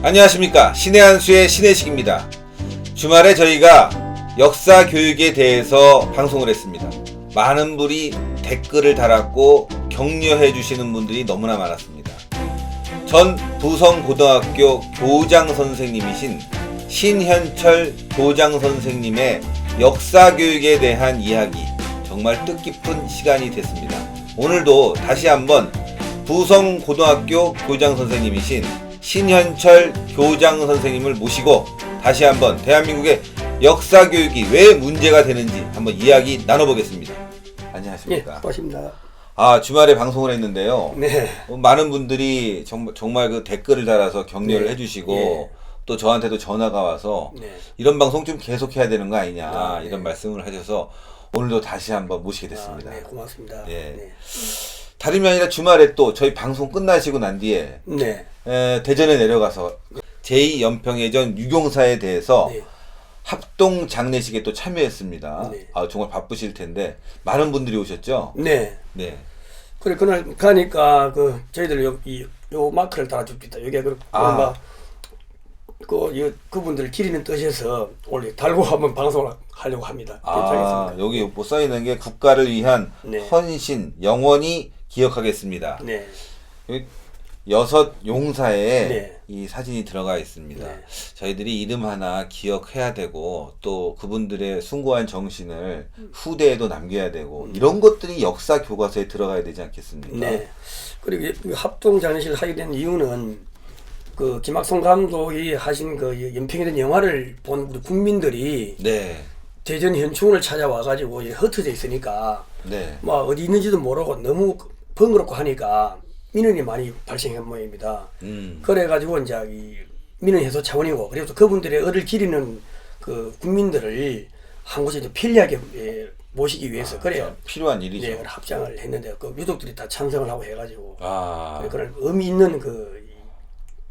안녕하십니까. 신의 한수의 신혜식입니다. 주말에 저희가 역사 교육에 대해서 방송을 했습니다. 많은 분이 댓글을 달았고 격려해 주시는 분들이 너무나 많았습니다. 전 부성고등학교 교장 선생님이신 신현철 교장 선생님의 역사 교육에 대한 이야기, 정말 뜻깊은 시간이 됐습니다. 오늘도 다시 한번 부성고등학교 교장 선생님이신 신현철 교장 선생님을 모시고 다시 한번 대한민국의 역사 교육이 왜 문제가 되는지 한번 이야기 나눠보겠습니다. 안녕하십니까? 네, 고맙습니다. 주말에 방송을 했는데요. 네. 많은 분들이 정말 그 댓글을 달아서 격려를 네. 해주시고 네. 또 저한테도 전화가 와서 네. 이런 방송 좀 계속해야 되는 거 아니냐 네. 이런 말씀을 하셔서 오늘도 다시 한번 모시게 됐습니다. 네, 고맙습니다. 예. 네. 다름이 아니라 주말에 또 저희 방송 끝나시고 난 뒤에 네. 대전에 내려가서 제2연평해전 유공사에 대해서 네. 합동 장례식에 또 참여했습니다. 네. 정말 바쁘실 텐데 많은 분들이 오셨죠? 네. 네. 그래 그날 가니까 저희들 요 마크를 달아줍니다. 여기에 그분들 기리는 뜻에서 원래 달고 한번 방송을 하려고 합니다. 괜찮겠습니까? 여기 뭐 써있는 게 국가를 위한 네. 헌신 영원히 기억하겠습니다. 네. 여기 6 용사에 네. 이 사진이 들어가 있습니다. 네. 저희들이 이름 하나 기억해야 되고 또 그분들의 숭고한 정신을 후대에도 남겨야 되고 이런 것들이 역사 교과서에 들어가야 되지 않겠습니까? 네. 그리고 이 합동 장례식을 하게 된 이유는 김학성 감독이 하신 연평해전 영화를 본 우리 국민들이 네. 대전 현충원을 찾아와 가지고 흩어져 있으니까 네. 어디 있는지도 모르고 너무 번거롭고 하니까 민원이 많이 발생한 모양입니다. 그래가지고 이제 이 민원 해소 차원이고, 그래서 그분들의 의를 기리는 국민들을 한 곳에 이제 편리하게 모시기 위해서 그래야 필요한 일이죠. 네, 합장을 했는데 유족들이 다 찬성을 하고 해가지고 그런 의미 있는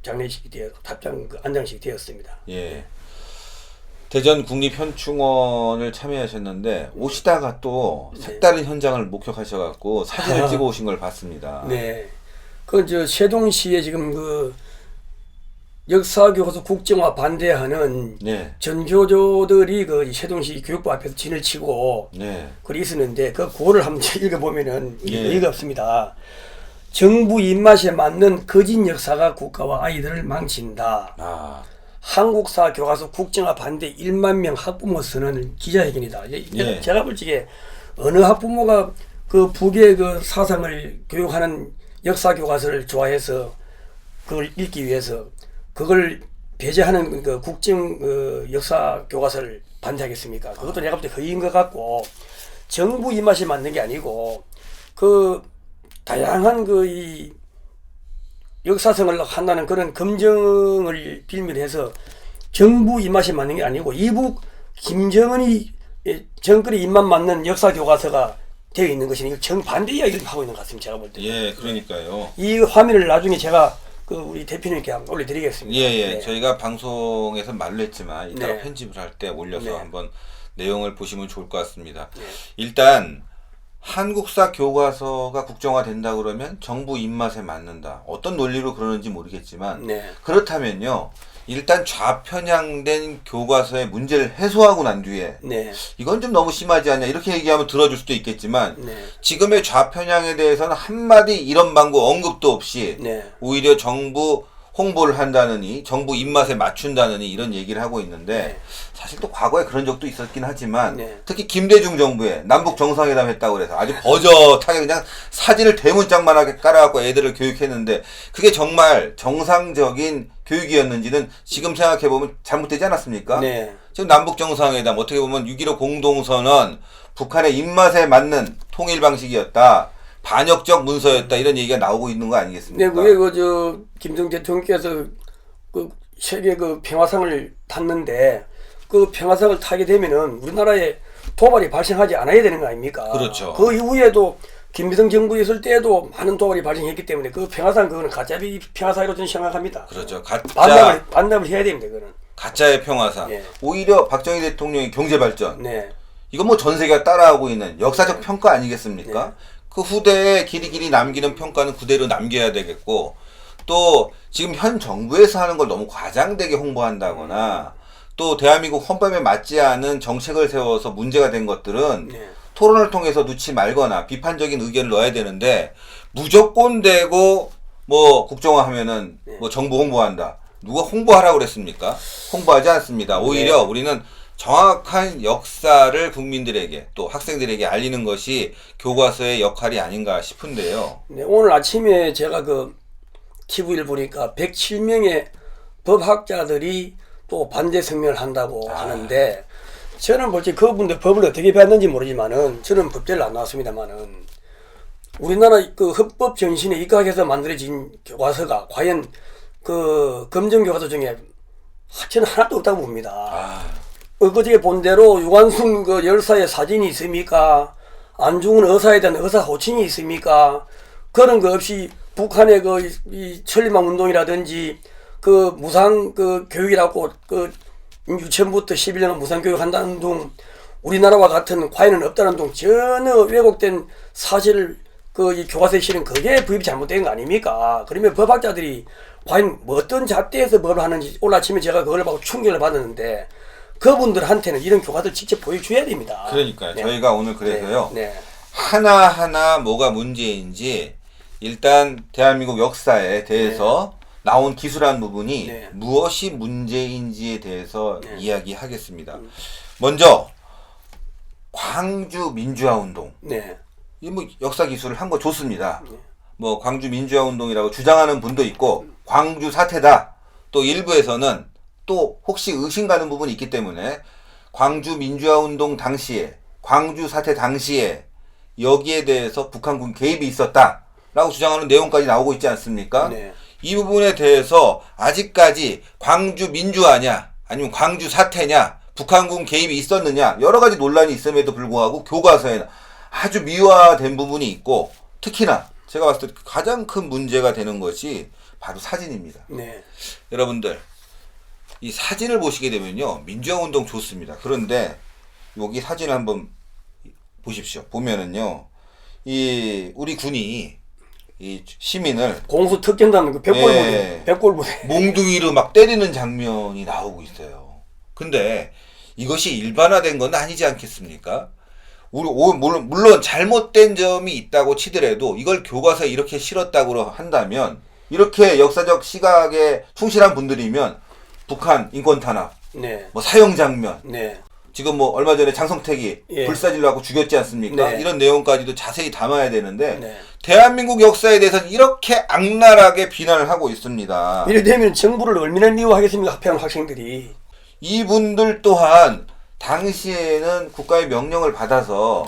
장례식이 안장식이 되었습니다. 예. 네. 대전 국립현충원을 참여하셨는데 오시다가 또 색다른 현장을 목격하셔갖고 사진을 찍어 오신 걸 봤습니다. 네. 세동시에 지금 역사교과서 국정화 반대하는 네. 전교조들이 세동시 교육부 앞에서 진을 치고 그리 있었는데 그 구호를 한번 읽어보면은 의의가 없습니다. 정부 입맛에 맞는 거짓 역사가 국가와 아이들을 망친다. 한국사 교과서 국정화 반대 1만 명 학부모 선언 기자회견이다. 제가 볼 적에 어느 학부모가 북의 사상을 교육하는 역사 교과서를 좋아해서 그걸 읽기 위해서 그걸 배제하는 국정 역사 교과서를 반대하겠습니까? 그것도 내가 볼 때 허위인 것 같고, 정부 입맛에 맞는 게 아니고 다양한 이 역사성을 한다는 그런 검증을 빌미해서 정부 입맛에 맞는 게 아니고 이북 김정은이 정권의 입맛 맞는 역사 교과서가 되어 있는 것이니 정반대 이야기를 하고 있는 것 같습니다. 제가 볼 때. 예, 그러니까요. 이 화면을 나중에 제가 우리 대표님께 한번 올려드리겠습니다. 예. 저희가 방송에서 말로 했지만 이따가 네. 편집을 할 때 올려서 네. 한번 내용을 보시면 좋을 것 같습니다. 네. 일단 한국사 교과서가 국정화 된다 그러면 정부 입맛에 맞는다. 어떤 논리로 그러는지 모르겠지만 그렇다면요. 일단 좌편향된 교과서의 문제를 해소하고 난 뒤에 이건 좀 너무 심하지 않냐 이렇게 얘기하면 들어줄 수도 있겠지만 지금의 좌편향에 대해서는 한마디 이런 방구 언급도 없이 오히려 정부 홍보를 한다느니 정부 입맛에 맞춘다느니 이런 얘기를 하고 있는데 사실 또 과거에 그런 적도 있었긴 하지만 특히 김대중 정부에 남북 정상회담 했다고 그래서 아주 버젓하게 그냥 사진을 대문짝만하게 깔아갖고 애들을 교육했는데 그게 정말 정상적인 교육이었는지는 지금 생각해보면 잘못되지 않았습니까? 지금 남북 정상회담 어떻게 보면 6.15 공동선언 북한의 입맛에 맞는 통일 방식이었다. 반역적 문서였다 이런 얘기가 나오고 있는 거 아니겠습니까? 네, 그게 김정 대통령께서 세계 평화상을 탔는데 평화상을 타게 되면은 우리나라에 도발이 발생하지 않아야 되는 거 아닙니까? 그렇죠. 그 이후에도 김대중 정부 있을 때도 많은 도발이 발생했기 때문에 평화상 그거는 가짜비 평화상으로 저는 생각합니다. 그렇죠. 반납을 해야 됩니다. 그거는. 가짜의 평화상. 오히려 박정희 대통령의 경제 발전. 이건 뭐 전 세계가 따라하고 있는 역사적 평가 아니겠습니까? 그 후대에 길이길이 남기는 평가는 그대로 남겨야 되겠고 또 지금 현 정부에서 하는 걸 너무 과장되게 홍보한다거나 또 대한민국 헌법에 맞지 않은 정책을 세워서 문제가 된 것들은 네. 토론을 통해서 넣지 말거나 비판적인 의견을 넣어야 되는데 무조건 되고 뭐 국정화하면은 네. 뭐 정부 홍보한다. 누가 홍보하라고 그랬습니까? 홍보하지 않습니다. 오히려 네. 우리는 정확한 역사를 국민들에게 또 학생들에게 알리는 것이 교과서의 역할이 아닌가 싶은데요. 네, 오늘 아침에 제가 그 TV를 보니까 107명의 법학자들이 또 반대 성명을 한다고 하는데 저는 솔직히 그분들 법을 어떻게 배웠는지 모르지만은 저는 법대를 안 나왔습니다만은 우리나라 그 헌법 전신에 입각해서 만들어진 교과서가 과연 그 검정 교과서 중에 저는 하나도 없다고 봅니다. 어저께 본 대로 유관순 그 열사의 사진이 있습니까? 안중근 의사에 대한 의사 호칭이 있습니까? 그런 거 없이 북한의 이 천리만 운동이라든지 그 무상 그 교육이라고 그 유치원부터 11년 무상 교육 한다는 둥 우리나라와 같은 과외는 없다는 둥 전혀 왜곡된 사실을 그 이 교과서에 실은 그게 부입이 잘못된 거 아닙니까? 그러면 법학자들이 과연 뭐 어떤 잣대에서 법을 하는지 오늘 아침에 제가 그걸 보고 충격을 받았는데 그분들한테는 이런 교과서를 직접 보여줘야 됩니다. 그러니까요. 네. 저희가 오늘 그래서요. 네. 네. 하나하나 뭐가 문제인지 일단 대한민국 역사에 대해서 나온 기술한 부분이 네. 무엇이 문제인지에 대해서 네. 이야기하겠습니다. 먼저 광주 민주화 운동. 네. 이 뭐 역사 기술을 한 거 좋습니다. 뭐 광주 민주화 운동이라고 주장하는 분도 있고 광주 사태다. 또 일부에서는 또 혹시 의심 가는 부분이 있기 때문에 광주 민주화 운동 당시에 광주 사태 당시에 여기에 대해서 북한군 개입이 있었다라고 주장하는 내용까지 나오고 있지 않습니까? 네. 이 부분에 대해서 아직까지 광주 민주화냐 아니면 광주 사태냐 북한군 개입이 있었느냐 여러 가지 논란이 있음에도 불구하고 교과서에는 아주 미화된 부분이 있고 특히나 제가 봤을 때 가장 큰 문제가 되는 것이 바로 사진입니다. 네. 여러분들 이 사진을 보시게 되면요 민주화운동 좋습니다. 그런데 여기 사진을 한번 보십시오. 보면은요 이 우리 군이 이 시민을 공수 특전단 그 백골 부대, 백골 부대 몽둥이로 막 때리는 장면이 나오고 있어요. 근데 이것이 일반화된 건 아니지 않겠습니까? 물론 잘못된 점이 있다고 치더라도 이걸 교과서에 이렇게 실었다고 한다면 이렇게 역사적 시각에 충실한 분들이면 북한 인권 탄압, 네. 뭐 사형 장면, 네. 지금 뭐 얼마 전에 장성택이 불사질로 하고 죽였지 않습니까? 네. 이런 내용까지도 자세히 담아야 되는데 네. 대한민국 역사에 대해서는 이렇게 악랄하게 비난을 하고 있습니다. 이래 되면 정부를 얼마나 미워하겠습니까? 합평 학생들이. 이분들 또한 당시에는 국가의 명령을 받아서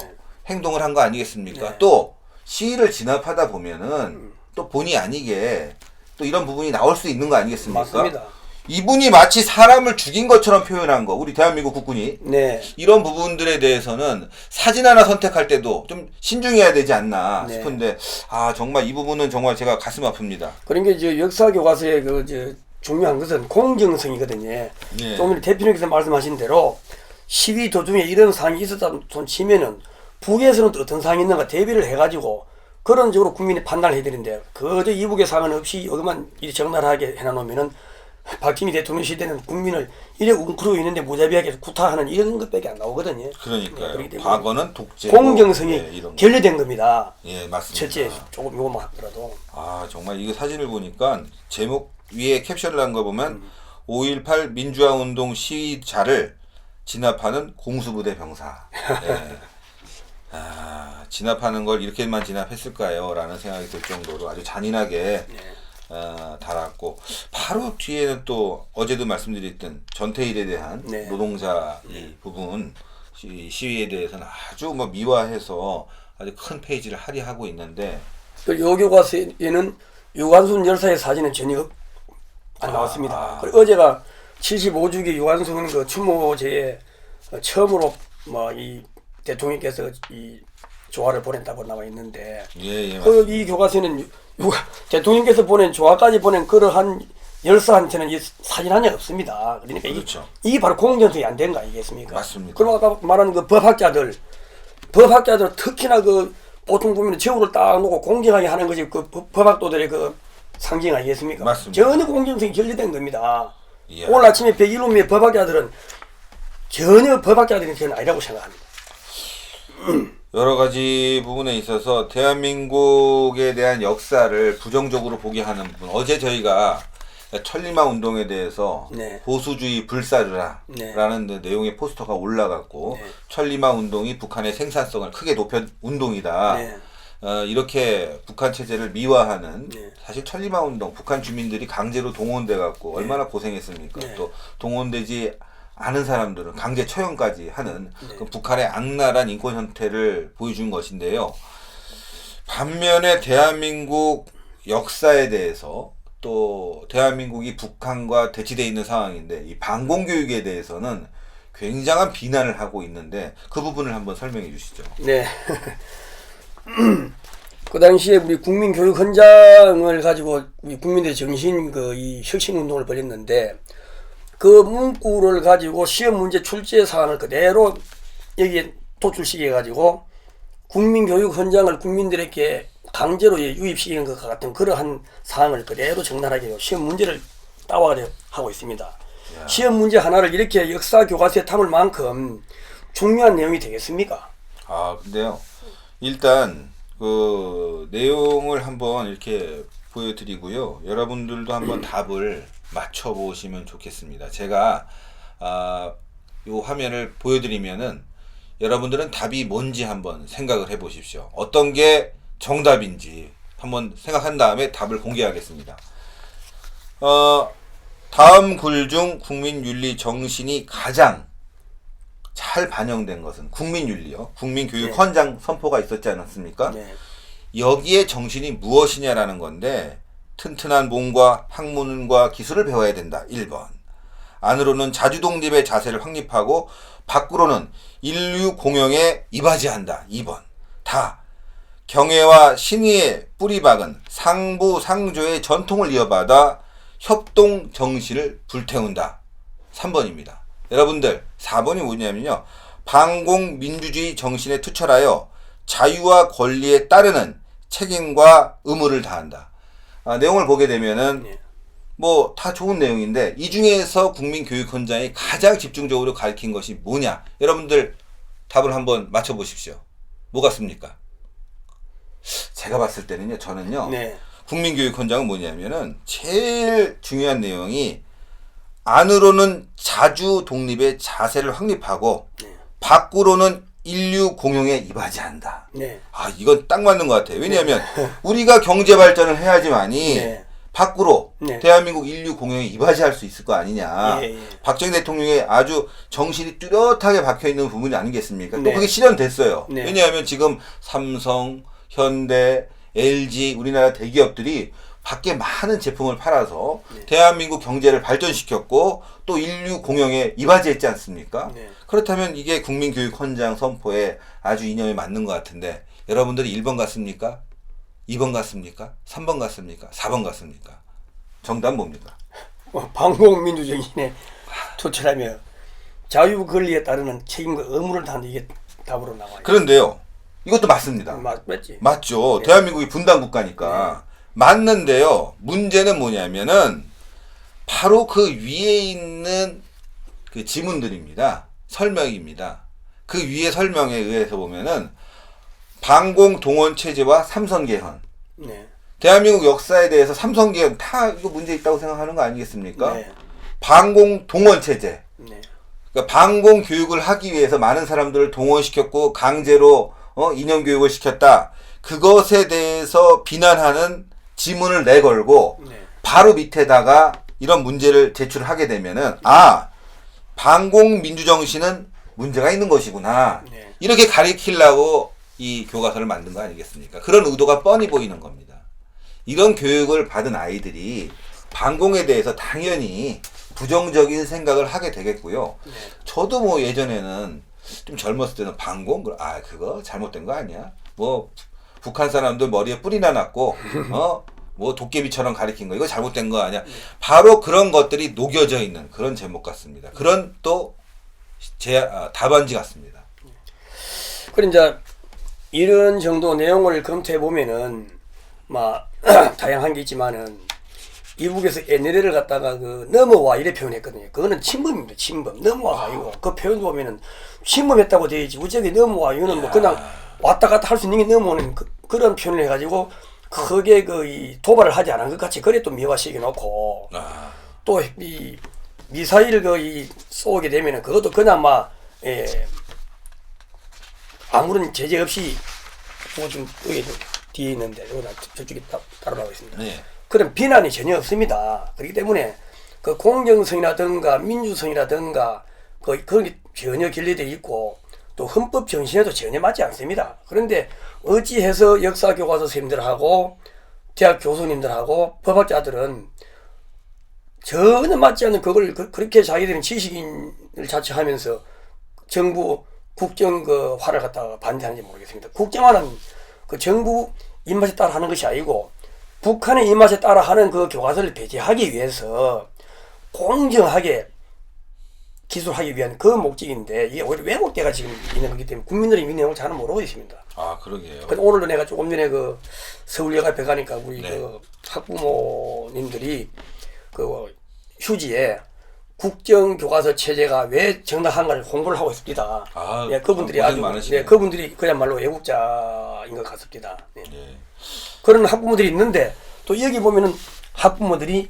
행동을 한 거 아니겠습니까? 네. 또 시위를 진압하다 보면은 또 본의 아니게 또 이런 부분이 나올 수 있는 거 아니겠습니까? 맞습니다. 이분이 마치 사람을 죽인 것처럼 표현한 거, 우리 대한민국 국군이. 네. 이런 부분들에 대해서는 사진 하나 선택할 때도 좀 신중해야 되지 않나 네. 싶은데, 아, 정말 이 부분은 정말 제가 가슴 아픕니다. 그러니까 이제 역사 교과서의 중요한 것은 공정성이거든요. 네. 좀 전에 대표님께서 말씀하신 대로 시위 도중에 이런 상황이 있었다 손 치면은 북에서는 또 어떤 상황이 있는가 대비를 해가지고 그런 식으로 국민이 판단을 해야 되는데 그저 이북의 상황 없이 여기만 이리 적나라하게 해놔놓으면은 박정희 대통령 시대는 국민을 이래 웅크리고 있는데 무자비하게 구타하는 이런 것밖에 안 나오거든요. 그러니까요. 네, 과거는 독재, 공정성이 이런 거. 결여된 겁니다. 예, 맞습니다. 첫째 조금 요거만 하더라도. 아, 정말 이거 사진을 보니까 제목 위에 캡션을 한 거 보면 5.18 민주화 운동 시위자를 진압하는 공수부대 병사. 예. 아, 진압하는 걸 이렇게만 진압했을까요? 라는 생각이 들 정도로 아주 잔인하게 달았고, 바로 뒤에는 또 어제도 말씀드렸던 전태일에 대한 네. 노동자 이 부분 시위에 대해서는 아주 뭐 미화해서 아주 큰 페이지를 할애하고 있는데, 요 교과서에는 유관순 열사의 사진은 전혀 안 나왔습니다. 그리고 어제가 75주기 유관순 그 추모제에 처음으로 뭐 이 대통령께서 이 조화를 보냈다고 나와 있는데, 예, 이 교과서에는 대통령께서 보낸 조화까지 보낸 그러한 열사한테는 이 사진 한 장 없습니다. 그러니까 그렇죠. 이게 바로 공정성이 안 된 거 아니겠습니까? 맞습니다. 그리고 아까 말한 그 법학자들 특히나 그 보통 보면 제후를 딱 놓고 공정하게 하는 것이 그 법학도들의 그 상징 아니겠습니까? 맞습니다. 전혀 공정성이 결여된 겁니다. 이야. 오늘 아침에 101호의 법학자들은 전혀 법학자들은 저는 아니라고 생각합니다. 여러 가지 부분에 있어서 대한민국에 대한 역사를 부정적으로 보게 하는 부분. 어제 저희가 천리마 운동에 대해서 네. 보수주의 불사르라 네. 라는 내용의 포스터가 올라갔고 네. 천리마 운동이 북한의 생산성을 크게 높인 운동이다. 네. 이렇게 북한 체제를 미화하는 네. 사실 천리마 운동 북한 주민들이 강제로 동원돼 갖고 얼마나 고생했습니까? 네. 또 동원되지 않은 사람들은 강제 처형까지 하는 네. 그 북한의 악랄한 인권 형태를 보여준 것인데요. 반면에 대한민국 역사에 대해서 또 대한민국이 북한과 대치되어 있는 상황인데 이 반공교육에 대해서는 굉장한 비난을 하고 있는데 그 부분을 한번 설명해 주시죠. 네. 그 당시에 우리 국민교육 헌장을 가지고 우리 국민들의 정신 이 혁신 운동을 벌였는데 그 문구를 가지고 시험 문제 출제 사안을 그대로 여기에 도출시켜 가지고 국민교육 헌장을 국민들에게 강제로 유입시키는 것 같은 그러한 사항을 그대로 적나라하게 시험 문제를 따와가지고 하고 있습니다. 야. 시험 문제 하나를 이렇게 역사 교과서에 담을 만큼 중요한 내용이 되겠습니까? 근데요. 일단 그 내용을 한번 이렇게 보여드리고요. 여러분들도 한번 답을 맞춰보시면 좋겠습니다. 제가 요 화면을 보여드리면은 여러분들은 답이 뭔지 한번 생각을 해보십시오. 어떤 게 정답인지 한번 생각한 다음에 답을 공개하겠습니다. 다음 글 중 국민윤리 정신이 가장 잘 반영된 것은 국민윤리요. 국민교육 네. 헌장 선포가 있었지 않았습니까? 네. 여기에 정신이 무엇이냐라는 건데 튼튼한 몸과 학문과 기술을 배워야 된다. 1번. 안으로는 자주독립의 자세를 확립하고 밖으로는 인류 공영에 이바지한다. 2번. 다 경애와 신의의 뿌리박은 상부상조의 전통을 이어받아 협동 정신을 불태운다. 3번입니다. 여러분들 4번이 뭐냐면요. 반공민주주의 정신에 투철하여 자유와 권리에 따르는 책임과 의무를 다한다. 내용을 보게 되면은 네. 뭐 다 좋은 내용인데 이 중에서 국민교육헌장이 가장 집중적으로 가르친 것이 뭐냐? 여러분들 답을 한번 맞춰보십시오. 뭐 같습니까? 제가 봤을 때는요. 저는요. 네. 국민교육헌장은 뭐냐면은 제일 중요한 내용이 안으로는 자주 독립의 자세를 확립하고 네. 밖으로는 인류 공용에 이바지한다. 네. 이건 딱 맞는 것 같아요. 왜냐하면 우리가 경제 발전을 해야지만이 네. 밖으로 네. 대한민국 인류 공용에 이바지할 수 있을 거 아니냐. 예, 예. 박정희 대통령의 아주 정신이 뚜렷하게 박혀 있는 부분이 아니겠습니까? 네. 또 그게 실현됐어요. 네. 왜냐하면 지금 삼성, 현대, LG 우리나라 대기업들이 밖에 많은 제품을 팔아서 네. 대한민국 경제를 발전시켰고 또 인류 공영에 이바지했지 않습니까? 네. 그렇다면 이게 국민교육헌장 선포에 아주 이념에 맞는 것 같은데 여러분들이 1번 같습니까? 2번 같습니까? 3번 같습니까? 4번 같습니까? 정답은 뭡니까? 반공민주정신에 투철하며 자유 권리에 따르는 책임과 의무를 다하는 이게 답으로 나와요. 그런데요. 이것도 맞습니다. 맞지? 맞죠. 네. 대한민국이 분단 국가니까. 맞는데요. 문제는 뭐냐면은 바로 그 위에 있는 그 지문들입니다. 설명입니다. 그 위에 설명에 의해서 보면은 반공 동원 체제와 삼선 개헌. 네. 대한민국 역사에 대해서 삼선 개헌 다 이거 문제 있다고 생각하는 거 아니겠습니까? 네. 반공 동원 체제. 네. 그러니까 반공 교육을 하기 위해서 많은 사람들을 동원시켰고 강제로 이념 교육을 시켰다. 그것에 대해서 비난하는 지문을 내걸고 네. 바로 밑에다가 이런 문제를 제출하게 되면은 반공 민주 정신은 문제가 있는 것이구나. 네. 이렇게 가리키려고 이 교과서를 만든 거 아니겠습니까? 그런 의도가 뻔히 보이는 겁니다. 이런 교육을 받은 아이들이 반공에 대해서 당연히 부정적인 생각을 하게 되겠고요. 네. 저도 뭐 예전에는 좀 젊었을 때는 반공? 그거 잘못된 거 아니야? 뭐 북한 사람들 머리에 뿔이나 났고 뭐 도깨비처럼 가리킨 거 이거 잘못된 거 아니야? 바로 그런 것들이 녹여져 있는 그런 제목 같습니다. 그런 또 답안지 같습니다. 그럼 이제 이런 정도 내용을 검토해 보면은 막 다양한 게 있지만은 이북에서 NLL을 갖다가 그 넘어와 이래 표현했거든요. 그거는 침범입니다. 침범. 넘어와가 아니고 그 표현 보면은 침범했다고 되어있지. 우적이 넘어와 이거는 뭐 그냥 왔다 갔다 할 수 있는 게 넘어오는 그런 표현을 해가지고 크게 그 이 도발을 하지 않은 것 같이 그래 또 미화시켜 놓고 또 이 미사일 그 이 쏘게 되면은 그것도 그냥 막 아무런 제재 없이 그거 좀 여기 뒤에 있는데 이거 저쪽에 따라가고 있습니다. 네. 그런 비난이 전혀 없습니다. 그렇기 때문에 그 공정성이라든가 민주성이라든가 그런 게 전혀 결례되어 있고 또 헌법 정신에도 전혀 맞지 않습니다. 그런데 어찌해서 역사 교과서 선생님들하고 대학 교수님들하고 법학자들은 전혀 맞지 않는 그걸 그렇게 자기들은 지식인을 자처하면서 정부 국정 그 화를 갖다가 반대하는지 모르겠습니다. 국정화는 그 정부 입맛에 따라 하는 것이 아니고 북한의 입맛에 따라 하는 그 교과서를 배제하기 위해서 공정하게 기술하기 위한 그 목적인데 이게 오히려 왜곡돼가 지금 있는 거기 때문에 국민들이 이 내용을 잘 모르고 있습니다. 아, 그러게요. 오늘도 내가 조금 전에 그 서울여가에 가니까 우리 그 학부모님들이 그 휴지에 국정교과서 체제가 왜 정당한가를 공부를 하고 있습니다. 네, 그분들이 아주 그분들이 그야말로 애국자인 것 같습니다. 네. 그런 학부모들이 있는데 또 여기 보면은 학부모들이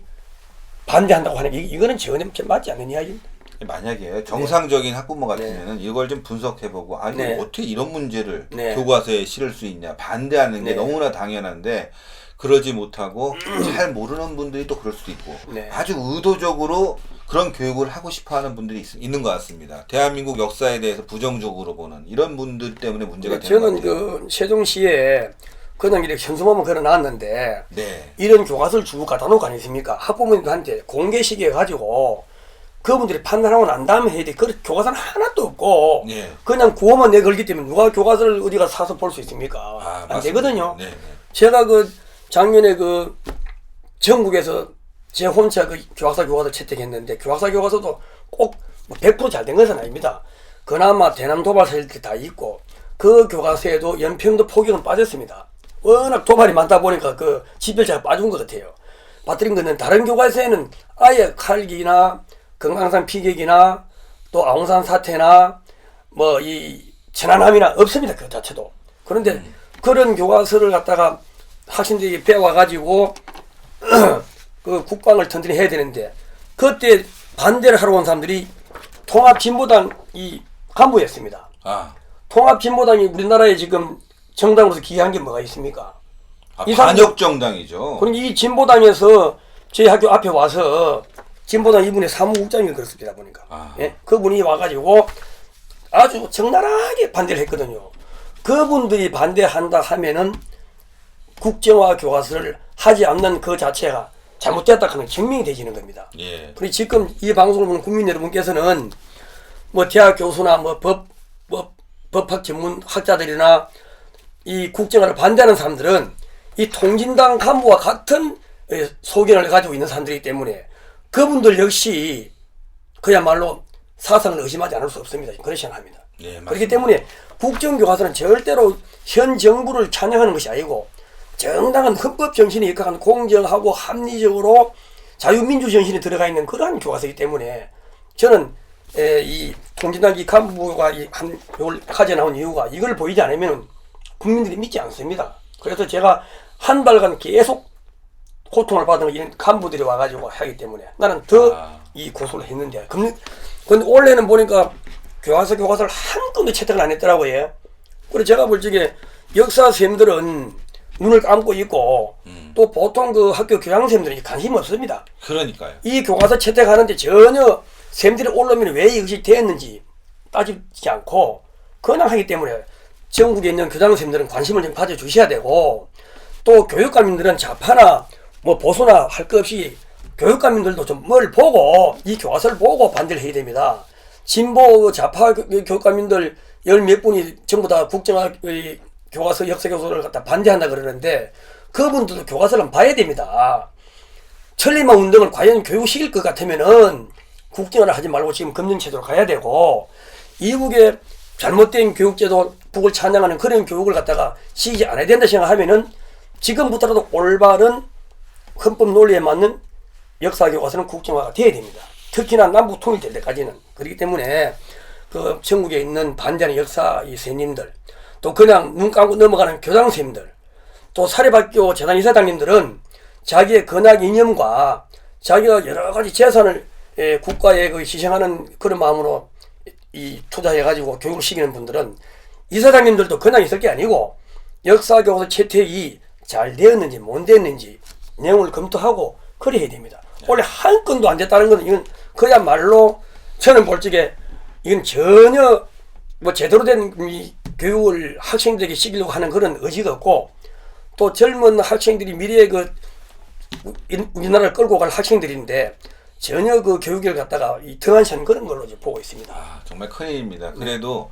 반대한다고 하는 게 이거는 전혀 맞지 않는 이야기입니다. 만약에 정상적인 학부모 같으면은 이걸 좀 분석해보고 아니 어떻게 이런 문제를 교과서에 실을 수 있냐 반대하는 게 너무나 당연한데 그러지 못하고 잘 모르는 분들이 또 그럴 수도 있고 아주 의도적으로 그런 교육을 하고 싶어하는 분들이 있는 것 같습니다. 대한민국 역사에 대해서 부정적으로 보는 이런 분들 때문에 문제가 되는 것 같아요. 저는 그 세종시에 그냥 이렇게 현수막을 걸어놨는데 이런 교과서를 주고 갖다 놓고 아니십니까? 학부모님들한테 공개시켜 가지고 그분들이 판단하고 난 다음에 해야 돼. 그 교과서는 하나도 없고 그냥 구호만 내 걸기 때문에 누가 교과서를 어디가 사서 볼 수 있습니까? 안 되거든요. 제가 그 작년에 그 전국에서 제 혼자 그 교과서 채택했는데 교과서도 꼭 100% 잘 된 것은 아닙니다. 그나마 대남 도발 사실들이 다 있고 그 교과서에도 연평도 포격은 빠졌습니다. 워낙 도발이 많다 보니까 그 지별자가 빠진 것 같아요. 빠뜨린 거는 다른 교과서에는 아예 칼기나 금강산 피격이나 또 아웅산 사태나 뭐 이 천안함이나 없습니다. 그 자체도. 그런데 그런 교과서를 갖다가 학생들이 배워가지고 그 국방을 튼튼히 해야 되는데 그때 반대를 하러 온 사람들이 통합진보당 이 간부였습니다. 통합진보당이 우리나라에 지금 정당으로서 기여한 게 뭐가 있습니까? 반역정당이죠. 그럼 이 진보당에서 저희 학교 앞에 와서 진보당 이분의 사무국장이 그렇습니다. 보니까 그분이 와가지고 아주 적나라하게 반대를 했거든요. 그분들이 반대한다 하면은 국정화 교과서를 하지 않는 그 자체가 잘못됐다 하는 증명이 되지는 겁니다. 그리고 지금 이 방송을 보는 국민 여러분께서는 뭐 대학 교수나 뭐 법학 전문 학자들이나 이 국정화를 반대하는 사람들은 이 통진당 간부와 같은 소견을 가지고 있는 사람들이기 때문에 그분들 역시 그야말로 사상을 의심하지 않을 수 없습니다. 그렇게 생각합니다. 그렇기 때문에 국정교과서는 절대로 현 정부를 찬양하는 것이 아니고 정당한 헌법 정신에 입각한 공정하고 합리적으로 자유민주 정신이 들어가 있는 그러한 교과서이기 때문에 저는 이 통진당 이 간부가 이걸 가져 나온 이유가 이걸 보이지 않으면 국민들이 믿지 않습니다. 그래서 제가 한 달간 계속 고통을 받은 이런 간부들이 와가지고 하기 때문에 나는 더 이 고소를 했는데 근데 올해는 보니까 교과서를 한 건도 채택을 안 했더라고요. 그래서 제가 볼 적에 역사 선생님들은 눈을 감고 있고 또 보통 그 학교 교양선생님들은 관심이 없습니다. 그러니까요. 이 교과서 채택하는데 전혀 선생님들이 올라오면 왜 이것이 되었는지 따지지 않고 그냥 하기 때문에 전국에 있는 교장선생님들은 관심을 좀 가져주셔야 되고 또 교육감님들은 좌파나 뭐 보수나 할 것 없이 교육감님들도 좀 뭘 보고 이 교과서를 보고 반대를 해야 됩니다. 진보 좌파 교육감님들 열 몇 분이 전부 다 국정화 교과서 역사 교수를 갖다 반대한다 그러는데 그분들도 교과서를 봐야 됩니다. 천리마 운동을 과연 교육시킬 것 같으면은 국정화를 하지 말고 지금 검증체제로 가야 되고 이북의 잘못된 교육제도 북을 찬양하는 그런 교육을 갖다가 시키지 않아야 된다 생각하면은 지금부터라도 올바른 헌법 논리에 맞는 역사 교과서는 국정화가 돼야 됩니다. 특히나 남북 통일될 때까지는. 그렇기 때문에 그 전국에 있는 반대하는 역사 이 선생님들, 또 그냥 눈 감고 넘어가는 교장 선생님들, 또 사립학교 재단 이사장님들은 자기의 건학 이념과 자기가 여러 가지 재산을 국가에 그 희생하는 그런 마음으로 이 투자해가지고 교육을 시키는 분들은 이사장님들도 그냥 있을 게 아니고 역사 교과서 채택이 잘 되었는지 못 되었는지 내용을 검토하고 그래 해야 됩니다. 원래 한 건도 안 됐다는 건 이건 그야말로 저는 볼 적에 이건 전혀 뭐 제대로 된 이 교육을 학생들에게 시키려고 하는 그런 의지가 없고, 또 젊은 학생들이 미래의 그 우리나라를 끌고 갈 학생들인데 전혀 그 교육을 갖다가 이 등한시한 그런 걸로 이제 보고 있습니다. 아, 정말 큰일입니다. 그래도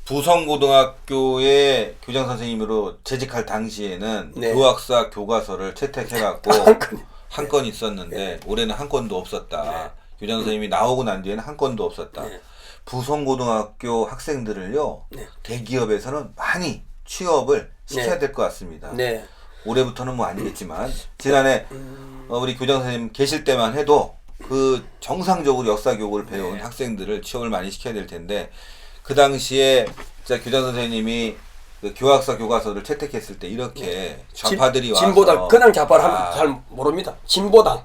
부성고등학교의 교장 선생님으로 재직할 당시에는 네. 교학사 교과서를 채택해갖고 한 건 있었는데 네. 올해는 한 건도 없었다. 네. 교장 선생님이 나오고 난 뒤에는 한 건도 없었다. 네. 부성고등학교 학생들을요, 네. 대기업에서는 많이 취업을 시켜야 네. 될 것 같습니다. 네. 올해부터는 뭐 아니겠지만 지난해 우리 교장 선생님 계실 때만 해도 그 정상적으로 역사 교육을 배운 네. 학생들을 취업을 많이 시켜야 될 텐데, 그 당시에 진짜 교장 선생님이 그 교학사 교과서를 채택했을 때 이렇게 좌파들이 와서 진보당 그냥 좌파를 하면 잘 모릅니다. 진보당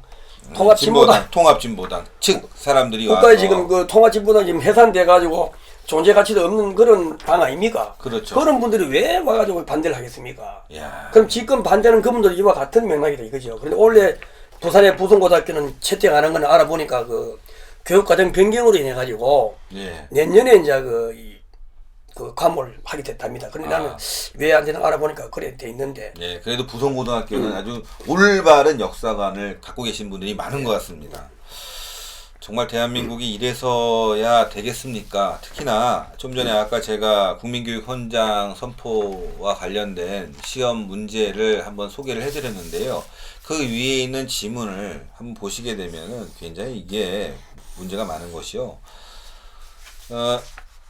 통합 진보당 통합 진보당 측 사람들이 국가에 와서 지금 그 통합 진보당 지금 해산돼 가지고 존재 가치도 없는 그런 당 아닙니까? 그렇죠. 그런 분들이 왜 와가지고 반대를 하겠습니까? 야. 그럼 지금 반대하는 그분들이 이와 같은 맥락이다 이거죠. 그런데 원래 부산의 부성고등학교는 채택 안 한 건 알아보니까 그 교육과정 변경으로 인해 가지고 예. 내년에 이제 그 과몰 하게 됐답니다. 그런데 나는 왜 안 되는 알아보니까 그래 돼 있는데. 예, 그래도 부성고등학교는 아주 올바른 역사관을 갖고 계신 분들이 많은 것 같습니다. 정말 대한민국이 이래서야 되겠습니까? 특히나 좀 전에 아까 제가 국민교육 헌장 선포와 관련된 시험 문제를 한번 소개를 해드렸는데요. 그 위에 있는 지문을 한번 보시게 되면은 굉장히 이게 문제가 많은 것이요.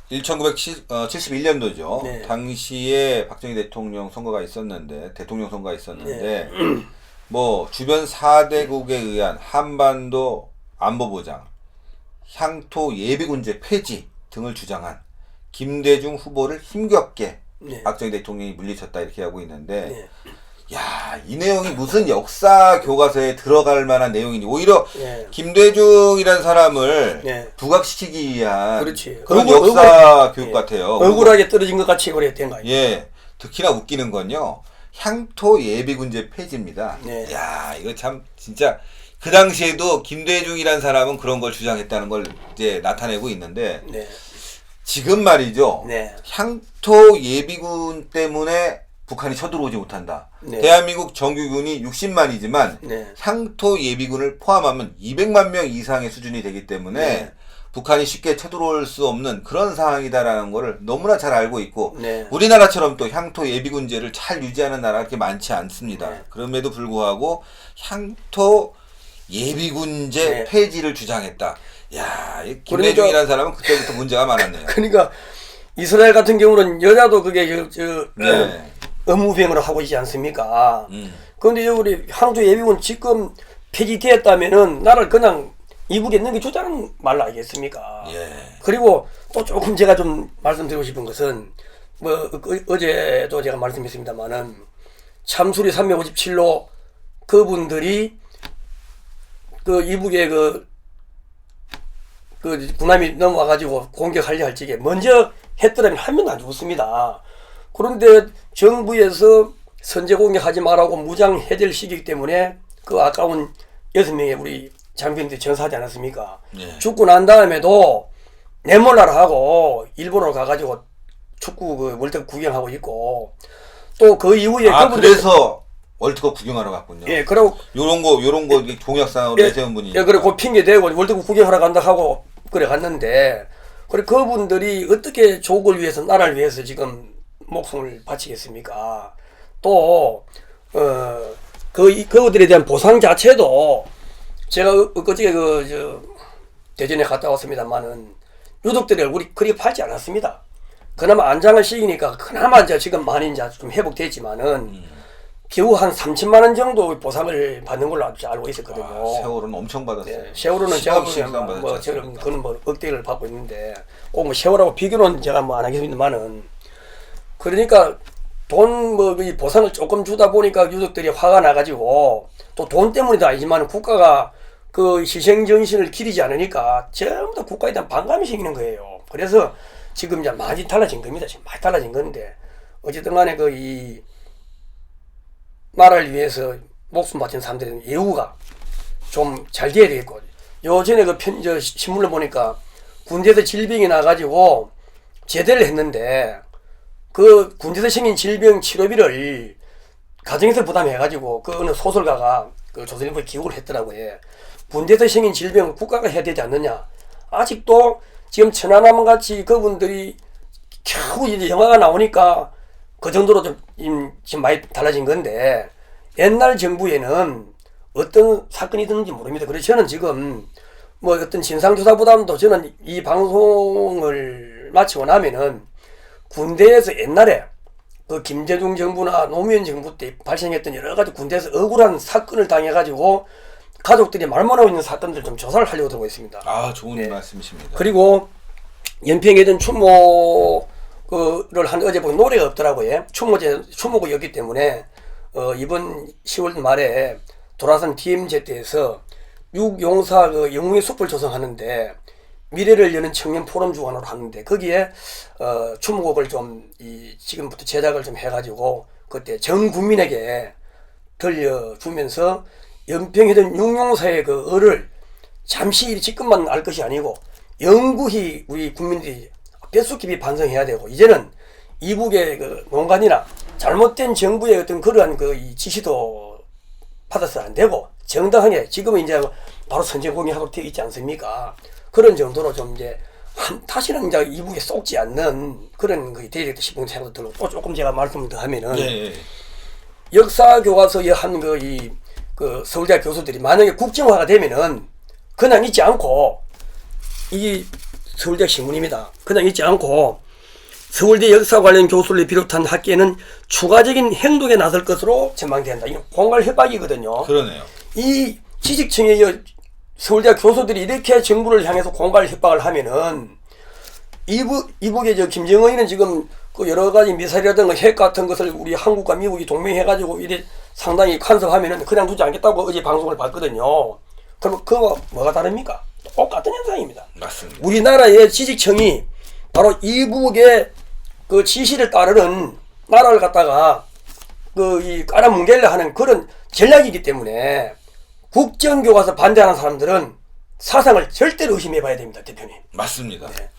1971년도죠. 네. 당시에 박정희 대통령 선거가 있었는데, 네. 뭐 주변 4대국에 의한 한반도 안보보장, 향토 예비군제 폐지 등을 주장한 김대중 후보를 힘겹게 네. 박정희 대통령이 물리쳤다 이렇게 하고 있는데, 네. 야, 이 내용이 무슨 역사 교과서에 들어갈 만한 내용이니, 오히려 네. 김대중이라는 사람을 네. 부각시키기 위한 그렇지. 그런 역사 교육 예. 같아요. 억울하게 떨어진 것 같이 그래 된 거 아니에요? 예, 특히나 웃기는 건요, 향토 예비군제 폐지입니다. 네. 야, 이거 참 진짜 그 당시에도 김대중이라는 사람은 그런 걸 주장했다는 걸 이제 나타내고 있는데, 네. 지금 말이죠. 네. 향토 예비군 때문에 북한이 쳐들어오지 못한다. 네. 대한민국 정규군이 60만이지만 네. 향토 예비군을 포함하면 200만 명 이상의 수준이 되기 때문에 네. 북한이 쉽게 쳐들어올 수 없는 그런 상황이다라는 거를 너무나 잘 알고 있고, 네. 우리나라처럼 또 향토 예비군제를 잘 유지하는 나라가 그렇게 많지 않습니다. 네. 그럼에도 불구하고 향토 예비군제 네. 폐지를 주장했다. 야, 이 김대중이라는 사람은 그때부터 문제가 많았네요. 그러니까 이스라엘 같은 경우는 여자도 그게 네. 의무 비행을 하고 있지 않습니까? 그런데 우리 항주 예비군 지금 폐지되었다면은 나를 그냥 이북에 넘겨주자는 말 아니겠습니까? 예. 그리고 또 조금 제가 좀 말씀드리고 싶은 것은 뭐 어제도 제가 말씀했습니다만은 참수리 357로 그분들이 그 이북에 그 군함이 넘어와가지고 공격하려 할 적에 먼저 했더라면 한 명도 안 죽었습니다. 그런데 정부에서 선제 공격하지 말라고 무장 해제를 시키기 때문에 그 아까운 6명의 우리 장병들이 전사하지 않았습니까? 예. 죽고 난 다음에도 내몰라라 하고 일본으로 가가지고 축구 그 월드컵 구경하고 있고, 또 그 이후에 그래서 월드컵 구경하러 갔군요. 예, 그리고 요런 거 공약상으로 내세운 분이. 예, 그리고 핑계 대고 월드컵 구경하러 간다 하고 그래 갔는데, 그래 그분들이 어떻게 조국을 위해서 나라를 위해서 지금 목숨을 바치겠습니까? 또 그들에 대한 보상 자체도 제가 그저께 대전에 갔다 왔습니다만은 유족들의 얼굴이 그리 밝지 않았습니다. 그나마 안장을 시키니까 그나마 이제 지금 많이 이제 좀 회복됐지만은 겨우 한 3천만 원 정도 보상을 받는 걸로 알고 있었거든요. 세월호는 엄청 받았어요. 네, 세월호는 제가 보면 뭐 저는 그는 뭐 억대를 받고 있는데 꼭 뭐 세월하고 비교는 제가 뭐 안 하겠습니다만은 그러니까 돈 뭐 이 보상을 조금 주다 보니까 유족들이 화가 나가지고 또 돈 때문이도 아니지만 국가가 그 희생 정신을 기리지 않으니까 전부 다 국가에 대한 반감이 생기는 거예요. 그래서 지금 이제 많이 달라진 겁니다. 지금 많이 달라진 건데 어쨌든 간에 그 이 나라를 위해서 목숨 바친 사람들은 예우가 좀 잘 돼야 되겠고 요전에 그 저 신문을 보니까 군대에서 질병이 나가지고 제대를 했는데 그 군대에서 생긴 질병 치료비를 가정에서 부담해가지고 그 어느 소설가가 그 조선일보에 기록을 했더라고요. 군대에서 생긴 질병을 국가가 해야 되지 않느냐. 아직도 지금 천안함 같이 그분들이 겨우 이제 영화가 나오니까 그 정도로 좀 지금 많이 달라진 건데 옛날 정부에는 어떤 사건이 있었는지 모릅니다. 그래서 저는 지금 뭐 어떤 진상조사보다도 저는 이 방송을 마치고 나면은 군대에서 옛날에 그 김대중 정부나 노무현 정부 때 발생했던 여러 가지 군대에서 억울한 사건을 당해가지고 가족들이 말만하고 있는 사건들 좀 조사를 하려고 들고 있습니다. 아, 좋은 말씀이십니다. 그리고 연평에 든 추모를 한 어제 보니 노래가 없더라고요. 추모곡이었기 때문에 이번 10월 말에 돌아선 TMZ에서 육용사 그 영웅의 숲을 조성하는데 미래를 여는 청년 포럼 주관으로 하는데 거기에 추모곡을 좀 지금부터 제작을 좀 해가지고 그때 전 국민에게 들려주면서 연평해전 육용사의 그 을을 잠시 지금만 알 것이 아니고 영구히 우리 국민들이 뼛속 깊이 반성해야 되고 이제는 이북의 그 농간이나 잘못된 정부의 어떤 그러한 그 지시도 받아서 안 되고 정당하게 지금은 이제 바로 선제공개하도록 되어 있지 않습니까? 그런 정도로 좀 이제 다시는 이제 이북에 쏙지 않는 그런 그 되겠다 싶은 생각도 들고 또 조금 제가 말씀을 더 하면은 네. 역사 교과서에 한 그 서울대 교수들이 만약에 국정화가 되면은 그냥 있지 않고 이 서울대 신문입니다. 그냥 있지 않고 서울대 역사 관련 교수를 비롯한 학계는 추가적인 행동에 나설 것으로 전망된다. 이게 공갈 협박이거든요. 그러네요. 이 지식청의 서울대 교수들이 이렇게 정부를 향해서 공갈 협박을 하면은 이북의 저 김정은이는 지금 그 여러 가지 미사일이라든가 핵 같은 것을 우리 한국과 미국이 동맹해가지고 이래 상당히 간섭하면은 그냥 두지 않겠다고 어제 방송을 봤거든요. 그럼 그거 뭐가 다릅니까? 똑같은 현상입니다. 맞습니다. 우리나라의 지식청이 바로 이북의 그 지시를 따르는 나라를 갖다가 이 깔아뭉개려 하는 그런 전략이기 때문에 국정교과서 반대하는 사람들은 사상을 절대로 의심해 봐야 됩니다. 대표님. 맞습니다. 네.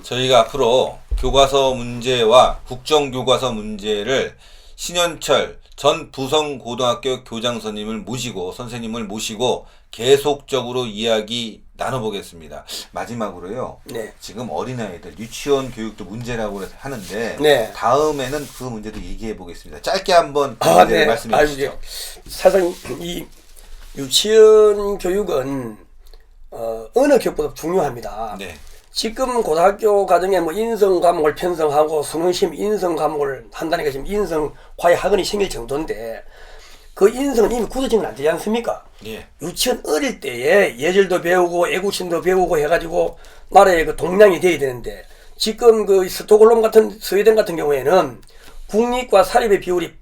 저희가 앞으로 교과서 문제와 국정교과서 문제를 신현철 전 부성고등학교 교장 선생님을 모시고 계속적으로 이야기 나눠보겠습니다. 마지막으로요. 네. 지금 어린아이들 유치원 교육도 문제라고 하는데 네. 다음에는 그 문제도 얘기해 보겠습니다. 짧게 한번 네. 말씀해 주시죠. 사실 이 유치원 교육은 언어 교육보다 중요합니다. 네. 지금 고등학교 과정에 뭐 인성 과목을 편성하고 수능심 인성 과목을 한다니까 지금 인성화의 학원이 생길 정도인데 그 인성은 이미 굳어지면 안 되지 않습니까? 예. 유치원 어릴 때에 예절도 배우고 애국심도 배우고 해가지고 나라의 그 동량이 돼야 되는데 지금 그 스톡홀름 같은 스웨덴 같은 경우에는 국립과 사립의 비율이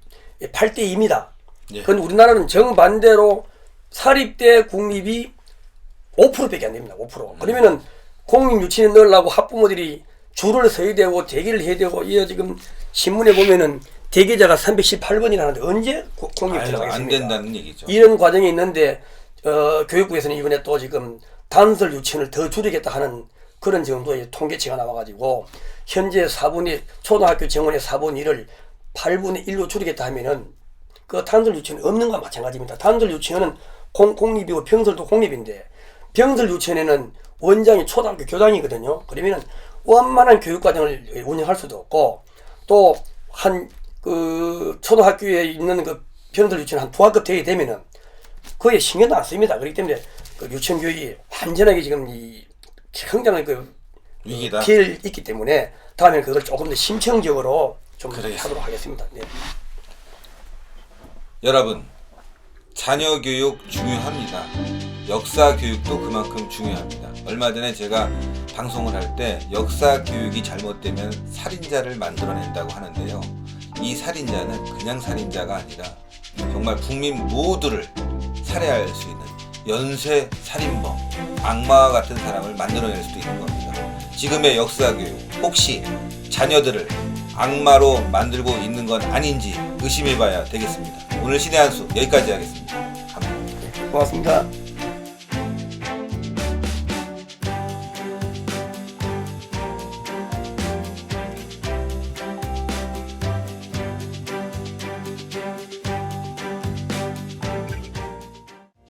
8대2입니다. 예. 그런데 우리나라는 정반대로 사립대 국립이 5%밖에 안 됩니다. 5%. 그러면은 공립 유치원 넣으려고 학부모들이 줄을 서야 되고 대기를 해야 되고 이 지금 신문에 보면은 대기자가 318번이라는데 언제 공립 들어가겠습니까? 안 된다는 얘기죠. 이런 과정이 있는데 교육부에서는 이번에 또 지금 단설 유치원을 더 줄이겠다 하는 그런 정도의 통계치가 나와가지고 현재 4분의 초등학교 정원의 4분의 1을 8분의 1로 줄이겠다 하면은 그 단설 유치원이 없는 것과 마찬가지입니다. 단설 유치원은 공립이고 병설도 공립인데 병설 유치원에는 원장이 초등학교 교장이거든요. 그러면은 원만한 교육과정을 운영할 수도 없고 또 한 그 초등학교에 있는 그 병설 유치원 한 부학급 되게 되면은 거의 신경도 안 씁니다. 그렇기 때문에 그 유치원 교육이 완전하게 지금 이 성장의 그 위기다. 피해를 있기 때문에 다음에는 그걸 조금 더 심층적으로 좀 하도록 하겠습니다. 네. 여러분, 자녀 교육 중요합니다. 역사 교육도 그만큼 중요합니다. 얼마 전에 제가 방송을 할 때 역사 교육이 잘못되면 살인자를 만들어낸다고 하는데요. 이 살인자는 그냥 살인자가 아니라 정말 국민 모두를 살해할 수 있는 연쇄 살인범, 악마와 같은 사람을 만들어낼 수도 있는 겁니다. 지금의 역사 교육, 혹시 자녀들을 악마로 만들고 있는 건 아닌지 의심해봐야 되겠습니다. 오늘 신의 한 수 여기까지 하겠습니다. 감사합니다. 고맙습니다.